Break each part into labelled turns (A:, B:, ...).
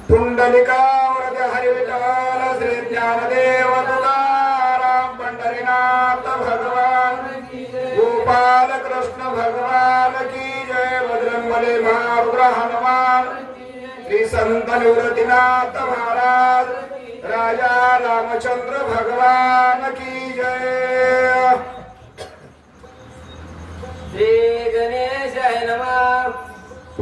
A: पुंडलिका वरद हरि विठ्ठल श्री ज्ञानदेव तुकाराम पंढरीनाथ भगवान गोपाल कृष्ण भगवान की जय बजरंगबली महारुद्र हनुमान श्री संत निवृत्तीनाथ महाराज राजा रामचंद्र भगवान की जय।
B: श्री गणेशाय नमः।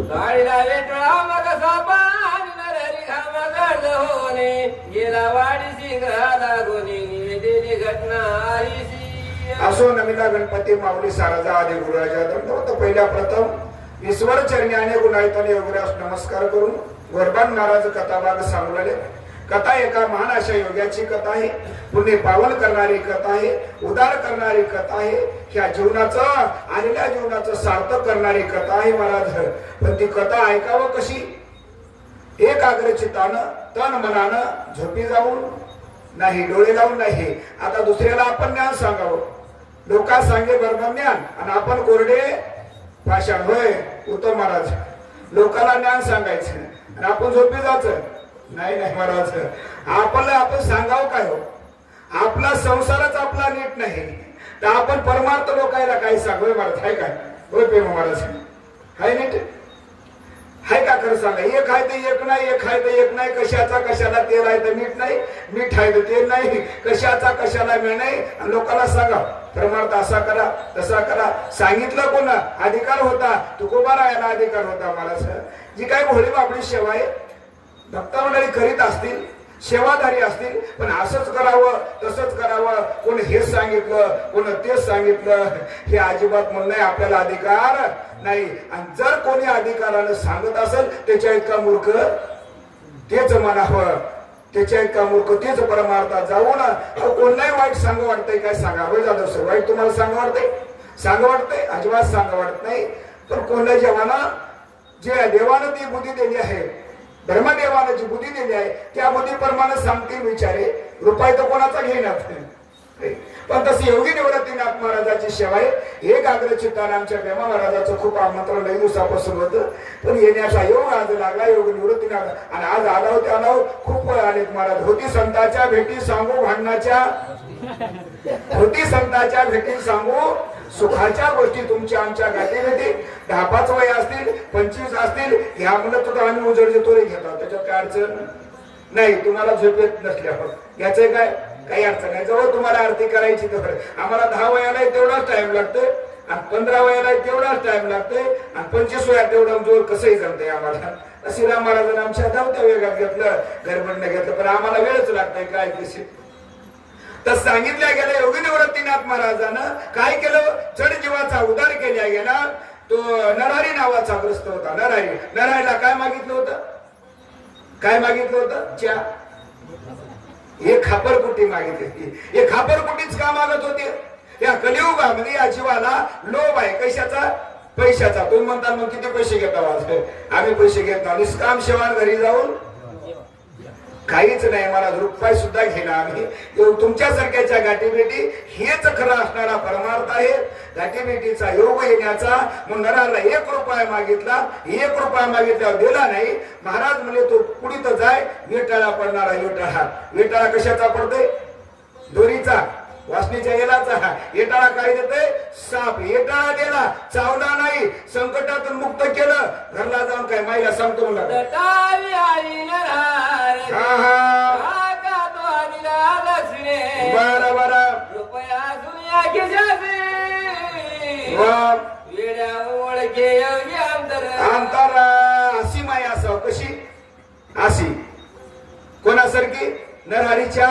B: गाडीला वेटळा मग सापान नरहरी घामा गड होणे गेला वाडीसी घाला गोनी निवेदिनी घटना आईसी।
A: असो नमिता गणपती माऊली सारदा आदी गुरुराजा दंडवत पहिल्या प्रथम ईश्वर चरणी आणि गुणायताने योगीराज नमस्कार करून गोरबान महाराज कथाभाग सांगलेले। कथा एका महान अशा योग्याची कथा आहे, पुण्य पावन करणारी कथा आहे, उदार करणारी कथा आहे, ह्या जीवनाचं आलेल्या जीवनाचं सार्थक करणारी कथा आहे महाराज। पण ती कथा ऐकावं कशी? एकाग्र चित्तानं तन मनानं झोपी जाऊन नाही, डोळे लावून नाही। आता दुसऱ्याला आपण ज्ञान सांगावं, लोका सांगे बरोबर ज्ञान आणि आपण कोरडे भाषण होय उत्तम महाराज। लोकांना ज्ञान सांगायचं आणि आपण झोपी जायचं नाही नाही महाराज। आपण सांगावं काय हो? आपला संसारच आपला नीट नाही तर आपण परमार्थ लोकायला काय सांगू महाराज? हाय काय होय प्रेम महाराज? हाय नीट हाय का? खरं सांगा, एक आहे तर एक नाही, एक आहे तर एक नाही। कशाचा कशाला तेल आहे तर मीठ नाही, मीठ आहे तर तेल नाही। कशाचा कशाला मेळ नाही आणि लोकांना सांगा परमार्थ असा करा तसा करा। सांगितलं कोण? अधिकार होता, तुकोबारायाला अधिकार होता महाराज। जी काय भोळी बापडी सेवा आहे भक्त मंडळी करीत असतील, सेवाधारी असतील, पण असंच करावं तसंच करावं, कोण हेच सांगितलं कोण तेच सांगितलं हे अजिबात म्हणणं नाही। आपल्याला अधिकार नाही आणि जर कोणी अधिकारानं सांगत असेल त्याच्या इतका मूर्ख तेच म्हणावं, त्याच्या इतका मूर्ख तेच परमार्थात जाऊन कोणाही वाईट सांग वाटतंय काय? सांगा होय जाधव सर, वाईट तुम्हाला सांग वाटतंय? सांग वाटतंय? अजिबात सांग वाटत नाही। पण कोणत्या जेव्हा जे देवानं ती बुद्धी दिली आहे, धर्मदेवाने जी बुद्धी दिली आहे त्या बुद्धी प्रमाणे सांगतील विचारे रुपये तर कोणाचा घेणार नाही। पण तशी योगी निवृत्तीनाथ महाराजाची सेवा आहे। एक आग्रह चित्ताने आमच्या प्रेमा महाराजाचं खूप आमंत्रण लई दिवसापासून होतं, पण येण्याचा योग आज लागला योग निवृत्तीनाथ। आणि आज आला होते आलो खूप आलेत महाराज। होती संतांच्या भेटी सांगू भांडणाच्या, होती संतांच्या भेटी सांगू सुखाच्या गोष्टी तुमच्या आमच्या गाठीमध्ये 10-5 वय असतील 25 असतील ह्या म्हणत होता आम्ही उजड देतो रे घेतो, त्याच्यात काय अडचण नाही। तुम्हाला झोपेत नसल्यावर याचं काय काही अडचण नाही। जवळ तुम्हाला आरती करायची तर आम्हाला 10 वयाला तेवढाच टाइम लागतोय आणि 15 वयाला तेवढाच टाइम लागतोय आणि 25 वयात तेवढं जोर कसंही जमतंय आम्हाला। श्रीराम महाराजांनी आमच्या धावत्या वेगात घेतलं, गडबडनं घेतलं, पण आम्हाला वेळच लागतोय काय कशी। तर सांगितल्या गेल्या योगी निवृत्तीनाथ महाराजानं काय केलं? जड जीवाचा उद्धार केला गेला। तो नरहरी नावाचा ग्रस्त होता। नरहरीला काय मागितलं होतं? काय मागितलं होतं? चहा, एक खापरकुटी मागितली होती। एक खापरकुटीच का मागत होते? या कलियुगामध्ये या जीवाला लोभ आहे कशाचा? पैशाचा। तुम्ही म्हणता मग किती पैसे घेता? आम्ही पैसे घेत नाही, निष्काम सेवा घरी जाऊन काहीच नाही मला रुपये सुद्धा घेणार आम्ही। तुमच्यासारख्याच्या गाठीभेटी हेच खरं असणारा परमार्थ आहे। गाठीभेटीचा योग येण्याचा। मग नराला 1 रुपया मागितला, 1 रुपया मागितल्यावर दिला नाही। महाराज म्हणले तो पुढे तर जाय, वेटाळा पडणारा वेटाळा। वेटाळा कशाचा पडतोय? दोरीचा, वासनीच्या येलाचा। येटाळा काय देतोय? साप। येटाळा दिला, चावला नाही, संकटातून मुक्त केलं, घरला जाऊन काय माईला सांगतो मला बरं बरं
B: रुपया दुनिया के जाते वेड्या ओळखे
A: अंतर अशी माया असावं कशी? अशी कोणासारखी? नरहरीच्या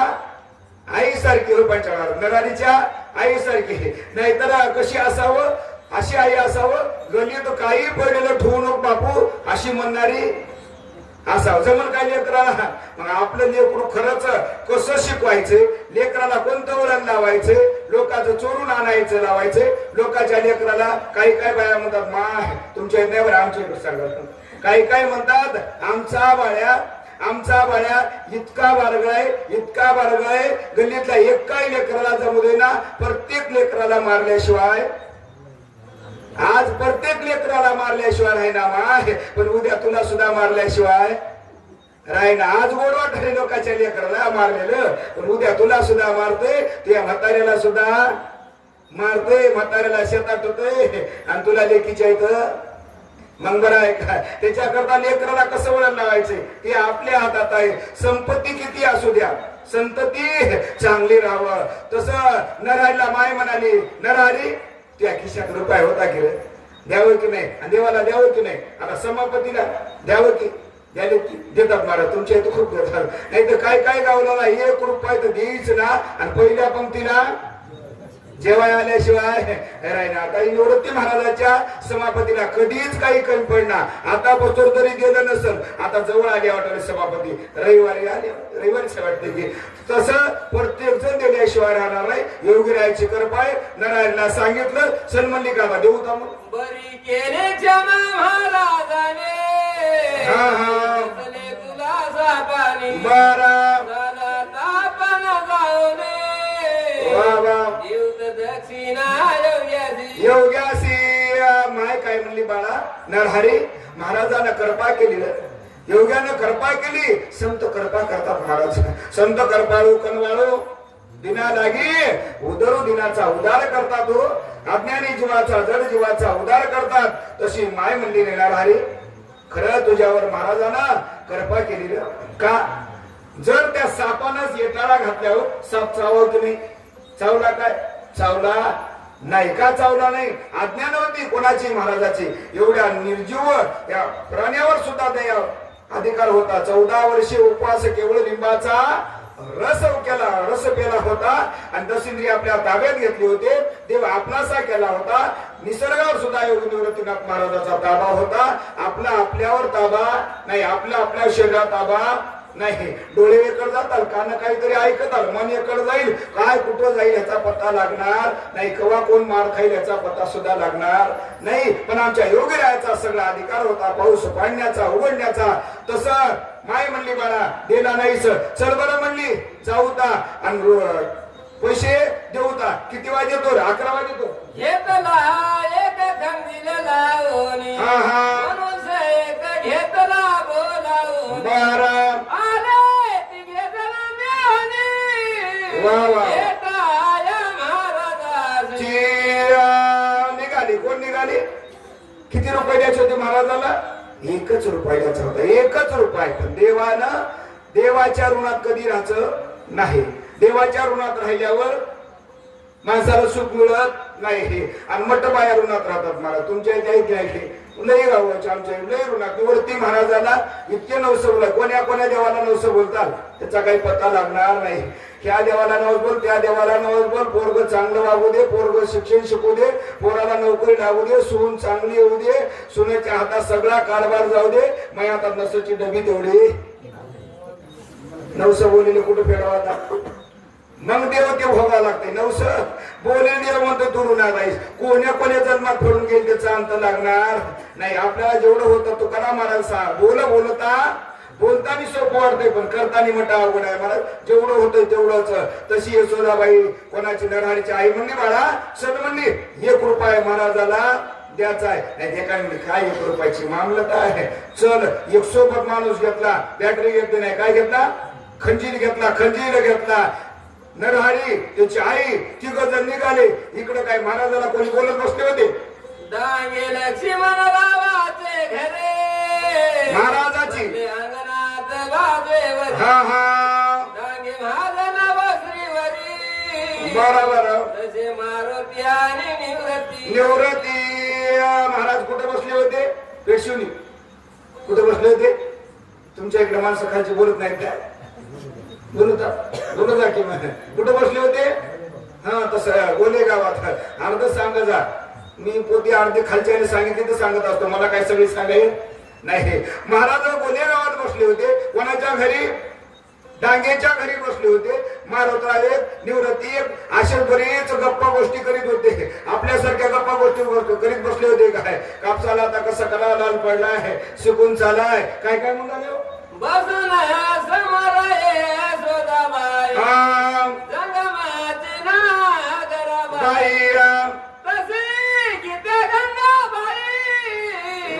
A: आईसारखी। रुपयाच्या नरहरीच्या आईसारखी। नाहीतर कशी असावं? अशी आई असावं, गणित काही पडलेलं ठेवू नको बापू अशी म्हणणारी असावं। जमल काय लेकराला? मग आपलं लेकरू खरंच कसं शिकवायचं? लेकराला कोणतं वळण लावायचं? लोकांचं चोरून आणायचं लावायचं? लोकांच्या लेकराला काही काय बाया म्हणतात माय तुमच्या नाही आमच्या सांगत, काही काय म्हणतात आमचा बाळ्या इतका बारगाय गल्लीतला एक काही लेकराला जमू दे ना, प्रत्येक लेकराला मारल्याशिवाय आज प्रत्येक लेकराला मारल्याशिवाय राहीना माय, पण उद्या तुला सुद्धा मारल्याशिवाय राहीना. आज गोड वाटले लोकांच्या लेकराला मारलेलं, पण उद्या तुला सुद्धा मारते, तुझ्या म्हाताऱ्याला सुद्धा मारते, म्हाताऱ्याला शेतात होते आणि तुला लेकीच्या इथं. मग बरं आहे का? त्याच्याकरता लेकराला कसं वळण लावायचे हे आपल्या हातात आहे. संपत्ती किती असू द्या, संतती चांगली राहावं. तसं नरहरीला माय म्हणाली, नरहरी त्या खिशात रुपये होता की रे, द्यावं की नाही, आणि देवाला द्यावं की नाही, आता समापतीला द्यावं की द्याले की देतात महाराज, तुमच्या इथं खूप देतात. नाही तर काय काय गावला 1 रुपया तर देईच ना, आणि पहिल्या पंक्तीला जेवाय आल्याशिवाय राहिना. आता निवृत्ती महाराजांच्या समापतीला कधीच काही कमी पडणार. आता बसोर तरी गेलं नसल, आता जवळ आले वाटले समापती, रविवारी आले, रविवारी वाटते की तसं प्रत्येक जण दिल्याशिवाय राहणार नाही. योगीरायाची कृपा आहे. नरायणला सांगितलं सन्मल्ली का देऊ का मग
B: बरी केले क्षमा महाराजाने,
A: हा हा
B: तुला सापानी
A: बारा
B: झाला तापन जाऊने,
A: वा वा
B: दक्षिणा योग्यासी.
A: योग्यासी माय काय म्हणली बाळा, नरहरी महाराजानं कृपा केली, योग्यानं कृपा केली. संत कृपा करतात महाराज. संत कृपाळू कनवाळू दिना लागी उदरू दिनाचा उदार करतात. हो अज्ञानी जीवाचा जड जीवाचा उदार करतात. तशी माय म्हणली नरहरी खरं तुझ्यावर महाराजानं कृपा केली का. जर त्या सापानच येटाळा घातल्यावर साप चावला की नाही, चावला काय, चावला नाही का, चावला नाही. अज्ञान होती कोणाची, महाराजाची. एवढ्या निर्जीव या प्राण्यावर सुद्धा त्या अधिकार होता. 14 वर्षे उपवास केवळ लिंबाचा रस पेला होता, आणि दशिंद्री आपल्या ताब्यात घेतली होते. देव आपलासा केला होता. निसर्गावर सुद्धा योगी निवृत्तीनाथ महाराजाचा ताबा होता. आपला आपल्यावर ताबा नाही, आपल्या शरीरात ताबा नाही. डोळे एकडे जातात, कान काहीतरी ऐकतात, मन एकडे जाईल, काय कुठं जाईल याचा पत्ता लागणार नाही. केव्हा कोण मार खाईल याचा पत्ता सुद्धा लागणार नाही. पण आमच्या योगीरायाचा सगळा अधिकार होता, पाऊस पाडण्याचा, उघडण्याचा. तसं माय म्हणली बाळा दिला नाहीच, चल बरं म्हणली जाऊता, आणि पैसे देऊता. किती वाजे येतो, 11 वाजे येतो.
B: घेतला एक खंडीला लावणी,
A: हा हा
B: मनुष्य एक घेतला बोलावणी,
A: बारा
B: आले ती घेतला मेहनी,
A: वा वा
B: घेताया महाराजाची.
A: निघाली. कोण निघाली? किती रुपये द्यायचे होते महाराजाला? 1 रुपया द्यायचा होता, 1 रुपया. पण देवानं देवाच्या ऋणात कधी राहायचं नाही. देवाच्या ऋणात राहिल्यावर माणसाला सुख मिळत नाही. आणि मटबाया ऋणात राहतात महाराज. तुमच्या इथे लई गावाच्या आमच्या लई ऋणात. निवृत्ती महाराजाला इतके नवस बोलतात. कोण्या देवाला नवस बोलतात त्याचा काही पत्ता लागणार नाही. ह्या देवाला नवस बोल, त्या देवाला नवस बोल, पोरग चांगलं वागू दे, पोरग शिक्षण शिकू दे, पोराला नोकरी लागू दे, सून चांगली येऊ दे, सुनेच्या हातात सगळा कारभार जाऊ दे. मग आता नसची डबी तेवढी नवस बोललेले कुठे फेडवा, मग देव ते भोगा लागते. नवस बोले देव म्हणतो तू ऋणात आहेस. कोण्या जन्मात फेडून गेल त्याचा अंत लागणार नाही. आपल्याला जेवढं होतं तो करा महाराज सांग. बोलताना सोपं वाटतंय, पण करताना म्हणता अवघड आहे महाराज. जेवढं होतं तेवढंच. तशी यशोदाबाई कोणाची नरहरीची आई म्हणली बाळा सण म्हणली 1 रुपया महाराजाला द्यायचा आहे. नाही काय म्हणली काय 1 रुपयाची मामलत आहे. चल एक सोबत माणूस घेतला, बॅटरी घेतली नाही, काय घेतला, खंजीर घेतला. नरहरी त्याची आई 3 जण निघाले. इकडे काय महाराजाला कोणी बोलत बसले होते.
B: डांगे लक्ष्मण रावाचे घरे,
A: महाराजाची
B: अंगणात बाजूवर,
A: हा हा
B: डांगे महाजन वस्त्रीवरी,
A: बरोबर.
B: तसे मारुती आणि
A: निवृत्ती महाराज कुठे बसले होते? पेशुनी. कुठे बसले होते? तुमच्या इकडे माणसं खालची बोलत नाहीत काय? बोलता की कुठे बसले होते? हा तसं गोले गावात. अर्ध सांग जा. मी पोती अर्धे खालच्या सांगितले तर सांगत असतो, मला काय सगळी सांगाय नाही. महाराज गोले गावात बसले होते. कोणाच्या घरी? डांगेच्या घरी बसले होते. मारुतराव निवृत्ती अशा बरेच गप्पा गोष्टी करीत होते. आपल्यासारख्या गप्पा गोष्टी करीत बसले होते. काय कापसाला आता कसं करा लाल पडलाय, शिकून चालाय, काय काय म्हणाले
B: बसून समोर यशोदाबाई, जंगमाची नागराबाई, तसे गीते गंगा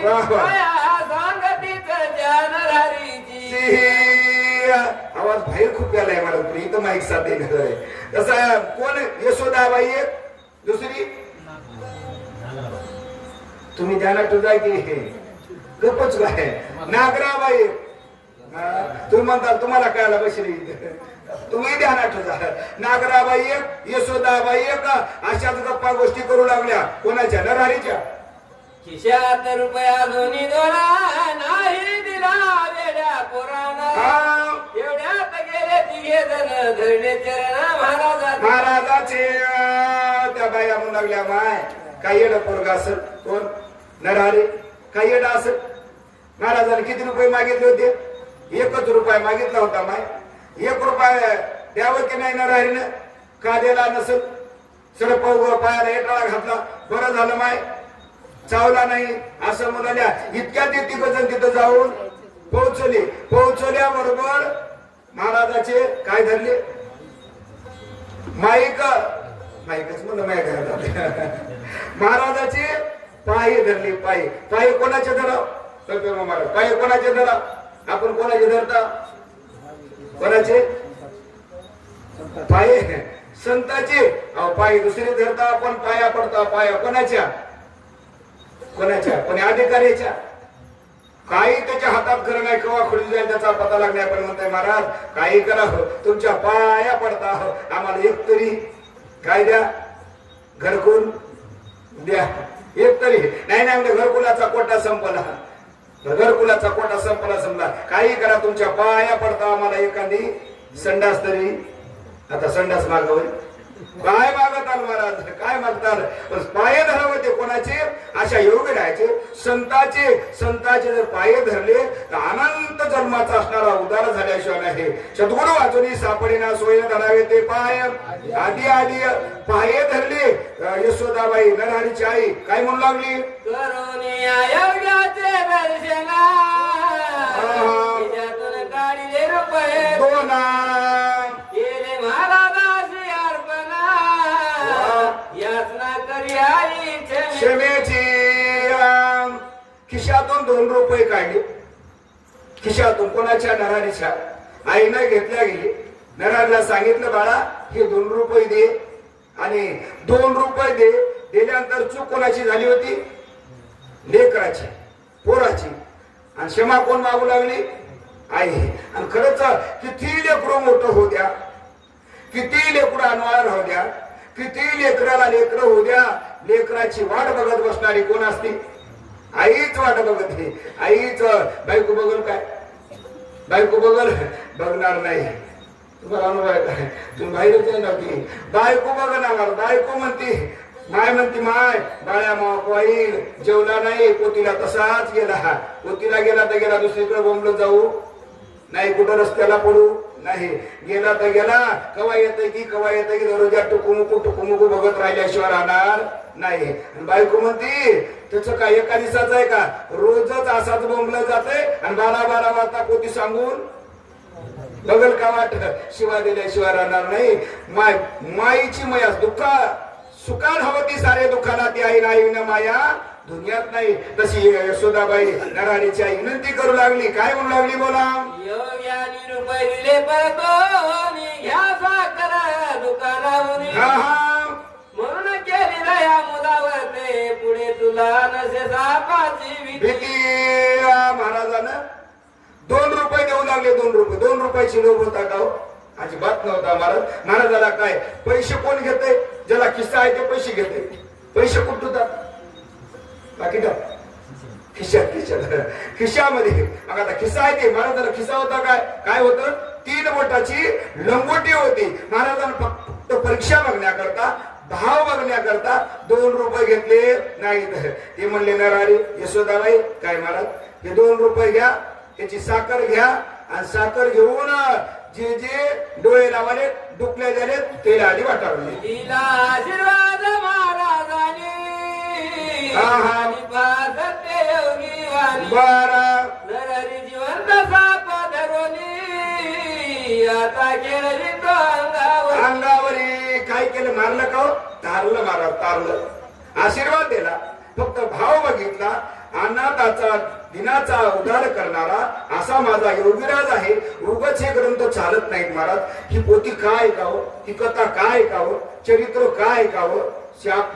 A: वाह, वाह.
B: माया सांगतीच जान हरीची
A: आवाज बाहेर खूप गेलाय मला तुम्ही इथं माईक साथ आहे तसा कोण यशोदाबाई एक दुसरी तुम्ही ध्यानात ठेवा की हे गपच काय नागराबाई तुम्ही म्हणता तुम्हाला कळायला बसली तुम्ही ध्यानात ठेवा नागराबाई एक यशोदाबाई एक अशाच गप्पा गोष्टी करू लागल्या कोणाच्या नरहरीच्या
B: खिशात रुपया दोन्ही दोरा नाही दिला वेड्या पोरानं
A: हा.
B: एवढ्यात गेले तिघे जण धरले चरण महाराजांचे
A: महाराजाचे त्या बाया म्हणू लागल्या माय काय येडं पोरगा असेल कोण नरहरी काय येडा असेल महाराजांनी किती रुपये मागितले होते 1 रुपया मागितला होता माय 1 रुपया द्यावं की नाही नरहरीनं का दिला नसेल सडपाव पायाला एटाळा घातला बरं झालं माय चावला नाही असं म्हणाल्या इतक्या ते तिघजण तिथं जाऊन पोहोचल्याबरोबर महाराजाचे काय धरले माईकच म्हणलं माय महाराजाचे पाय धरले पाय कोणाचे धराव महाराज पाय कोणाचे धराव आपण कोणाचे धरता कोणाचे पाय संताचे पाय दुसरे धरता आपण पाया पडता पाया कोणाच्या कोणी अधिकाऱ्याच्या काही त्याच्या हातात खरं नाही केव्हा खुली जाईल त्याचा पता लागणार पण म्हणताय महाराज काही करा तुमच्या पाया पडता आम्हाला एक तरी काय द्या घरकुल द्या एक तरी नाही म्हणजे घरकुलाचा कोटा संपला घरकुलाचा कोटा संपला काही करा तुमच्या पाया पडता आम्हाला एखादी संडास तरी आता संडास मागवली काय मागताल महाराज काय मागताल पण पाय धरावे ते कोणाचे अशा योग राहायचे संताचे जर पाय धरले तर अनंत जन्माचा असणारा उदार झाल्याशिवाय नाही सद्गुरु वाचून सापडेना सोयीने धरावे ते पाय आधी पाय धरले यशोदाबाई नरहरीची आई काय म्हणू लागली
B: करुणी योग्याचे दर्शना तिच्यातून काढले रुपये
A: दोना
B: केले महाराजाशी अर्पणा याचना करी आई
A: क्षमेची खिशातून 2 रुपये काढले खिशातून कोणाच्या नरहरीच्या आईनं घेतल्या गेली नरहरीला सांगितलं बाळा हे 2 रुपये दे आणि 2 रुपये दिल्यानंतर चूक कोणाची झाली होती लेकराची पोराची आणि क्षमा कोण मागू लागली आई आणि खरंच किती लेकरू मोठं होऊ द्या किती लेकरू अनवाळ राहू द्या किती लेकराला लेकर होऊ द्या लेकराची वाट बघत बसणारी कोण असते आईच वाट बघत आईच बायको बघल काय बायको बघणार नाही तुम्हाला अनुभव आहे काय तुम्ही बाहेरच नव्हती बायको बघणार बायको म्हणते माय बाळ्या मावा येईल जेवला नाही पोतीला तसाच गेला पोतीला गेला तर गेला दुसरीकडे बोंबलं जाऊ नाही कुठं रस्त्याला पडू नाही गेला तर गेला कवा येतय की दररोजा टुकुमुकू बघत राहिल्याशिवाय राहणार नाही बायको म्हणती त्याचं काय एका दिवसाचं आहे का रोजच असाच बोंबलं जातंय आणि 12 वाजता पोती सांगून बघल का वाट शिवा दिल्याशिवाय राहणार नाही माईची मया दुःखा सुखान हवती सारे दुःखाला ती आई नाही न माया दुनियात नाही तशी यशोदाबाई नरहरीची आई विनंती करू लागली काय म्हणू लागली बोला
B: योग्यानी रुपये दिले परतो घ्या साखर दुकानावरून म्हणून केली ना या मुलावर ते पुढे तुला नसे सापाची
A: भीती महाराजानं 2 रुपये देऊ लागले 2 रुपयाची लोभ होता का अजिबात नव्हता महाराजाला काय पैसे कोण घेते ज्याला खिस्सा आहे ते पैसे घेते पैसे कुठं बाकी का खिशामध्ये मग आता खिस्सा आहे ते महाराजाला खिस्सा होता काय होतं 3 बोटाची लंगोटी होती महाराजांना फक्त परीक्षा बघण्याकरता भाव बघण्याकरता 2 रुपये घेतले नाही ते म्हणले नरहरी यशोदाबाई काय महाराज हे 2 रुपये घ्या त्याची साखर घ्या आणि साखर घेऊन जे डोळे लावाले डुकल्या झाले तेला आधी वाटावले
B: तिला आशीर्वाद महाराजांनी नरहरी जिवंत साप धरोनी आता केलं तो
A: अंगावरी काय केलं मारलं का तारलं तारलं आशीर्वाद दिला फक्त भाव बघितला अनाथाचा दिनाचा उद्धार करणारा असा माझा योगीराज आहे. उगाच हे ग्रंथ चालत नाहीत महाराज. ही पोथी काय ऐकावं, ही कथा काय ऐकावं, चरित्र काय ऐकावं,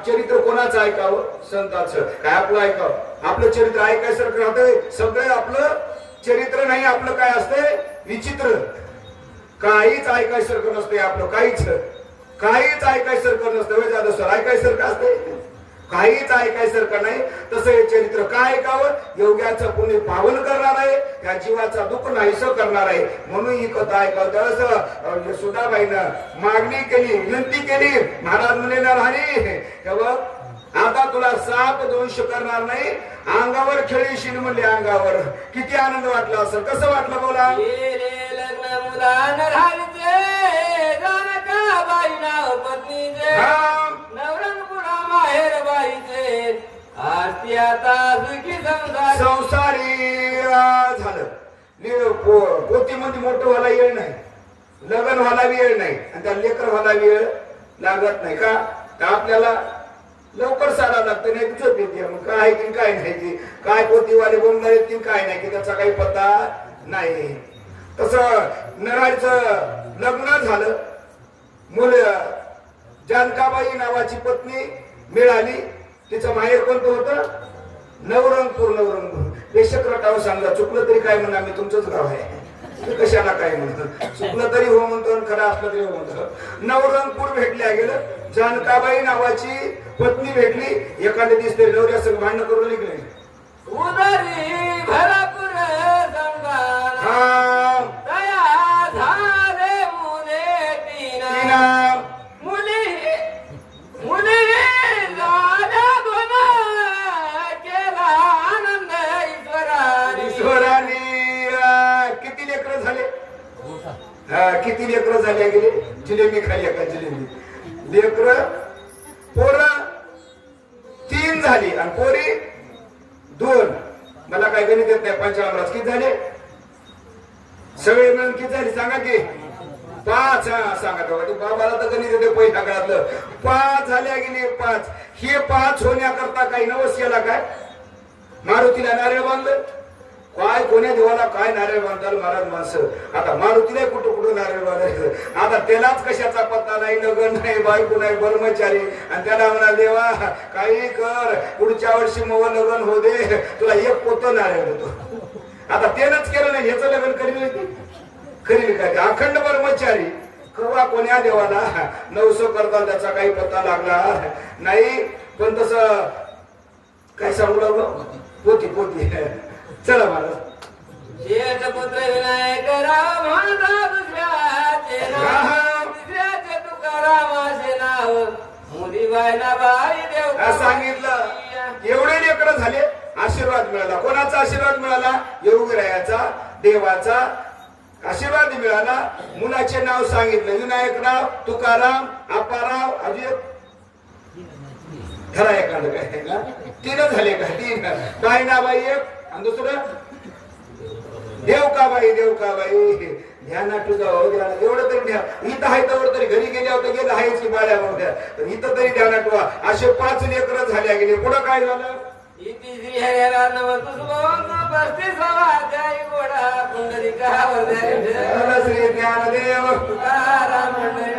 A: चरित्र कोणाचं ऐकावं, संतांचं काय आपलं ऐकावं. आपलं चरित्र ऐकायसारखं राहतंय. सगळं आपलं चरित्र नाही. आपलं काय असतंय विचित्र. काहीच ऐकायसारखं नसतंय आपलं. काहीच ऐकायसारखं नसतं. सर ऐकायसारखं असतंय, काहीच ऐकायसारखं नाही. तसं हे चरित्र काय ऐकावं. योग्याचं पुण्य पावन करणार आहे, त्या जीवाचा दुःख नाहीसं करणार आहे. म्हणून ही कथा ऐकावं. त्यावेळेस सुधाबाईनं मागणी केली, विनंती केली. महाराज म्हणे ना राणी हे बघ, आता तुला 7 दोष करणार नाही, अंगावर खेळीशील म्हणले. अंगावर किती आनंद वाटला असेल. कसं वाटलं बोला.
B: लग्न मुलान राहायचे जानकाबाई नाव पत्नीचे नवरंगपुरा माहेर बाईचे आरती आता सुखी
A: संसारी झालं. पोतीमध्ये मोठं व्हायला वेळ नाही, लग्न व्हायला वेळ नाही, आणि त्या लेकर व्हायला वेळ लागत नाही का. तर आपल्याला लवकर सारा लागतं. नाही तुझं येते मग काय की काय नाही की काय पोतीवाले बोलणार येतील काय नाही की त्याचा काही पत्ता नाही. तसं नराचं लग्न झालं. मुलं जानकाबाई नावाची पत्नी मिळाली. तिचं माहेर कोणतं होतं. नवरंगपूर. बेशक रटावं सांगा. चुकलं तरी काय म्हणा, आम्ही तुमचंच गाव आहे. कशाला काय म्हणतो. चुकलं तरी हो म्हणतो, खरं असलं तरी हो म्हणतो. नवरंगपूर भेटल्या गेलं. जानकाबाई नावाची पत्नी भेटली. एखाद्या दिसते नवऱ्या सगळं भांडण करून निघले.
B: उदारी भरपूर
A: किती लेकरं झाले. किती लेकरं झाले गेले. जिलेबी खाली का जिलेबी. लेकरं पोरं 3 झाली आणि पोरी 2. मला काय गणित येत नाही. पंचामृत किती झाले सगळे मिळून किती झाली सांगा की. 5. सांगा बाबाला तर गणित येते पहिल्या काळातलं. 5 झाल्या गेली. 5 हे 5 होण्याकरता काही नवस केला काय. मारुतीला नारळ बांधलं. काय कोण्या देवाला काय नारळ बांधतात महाराज माणसं. आता मारुतीला कुठं नारळ बांधायचं. आता त्यालाच कशाचा पत्ता नाही, लग्न नाही, बायको नाही, ब्रह्मचारी. आणि त्याला म्हणा देवा काही कर, पुढच्या वर्षी मग लग्न हो दे, तुला 1 पोत नारळ देतो. आता त्यानंच केलं नाही, ह्याचं लग्न करील काय. अखंड ब्रह्मचारी. कवा कोण्या देवाला नवसं करता त्याचा काही पत्ता लागला नाही. पण तसं काय सांगू लागलो. पोती चला महाराज.
B: शेठ पुत्र विनायक राम म्हणता दुसऱ्याचे तुकारामाचे नाव मुलीबाईला बाई देव
A: सांगितलं. एवढे लेकरं झाले. आशीर्वाद मिळाला. कोणाचा आशीर्वाद मिळाला. योगीरायाचा, देवाचा आशीर्वाद मिळाला. मुलाचे नाव सांगितलं. विनायकराव, तुकाराम, आपाराव, अजय घरा एखादं काय 3 झाले का. 3 बाईनाबाई 1 आणि दुसरं देवकाबाई. ध्यानात तुझा हो. ध्यानात एवढं तरी ध्यान. इथं आहे तर तरी घरी गेल्यावर गेलं आहेच की बाळ्या मोठ्या. इथं तरी ध्यानात व्हा. असे 5 लेकरं झाल्या गेले. पुढं काय झालं.
B: इति श्री हरिहरा नमस्तुभं 35वा अध्याय घोडा पुंडलिकावर
A: श्री ज्ञानदेव
B: तुकाराम मंडळी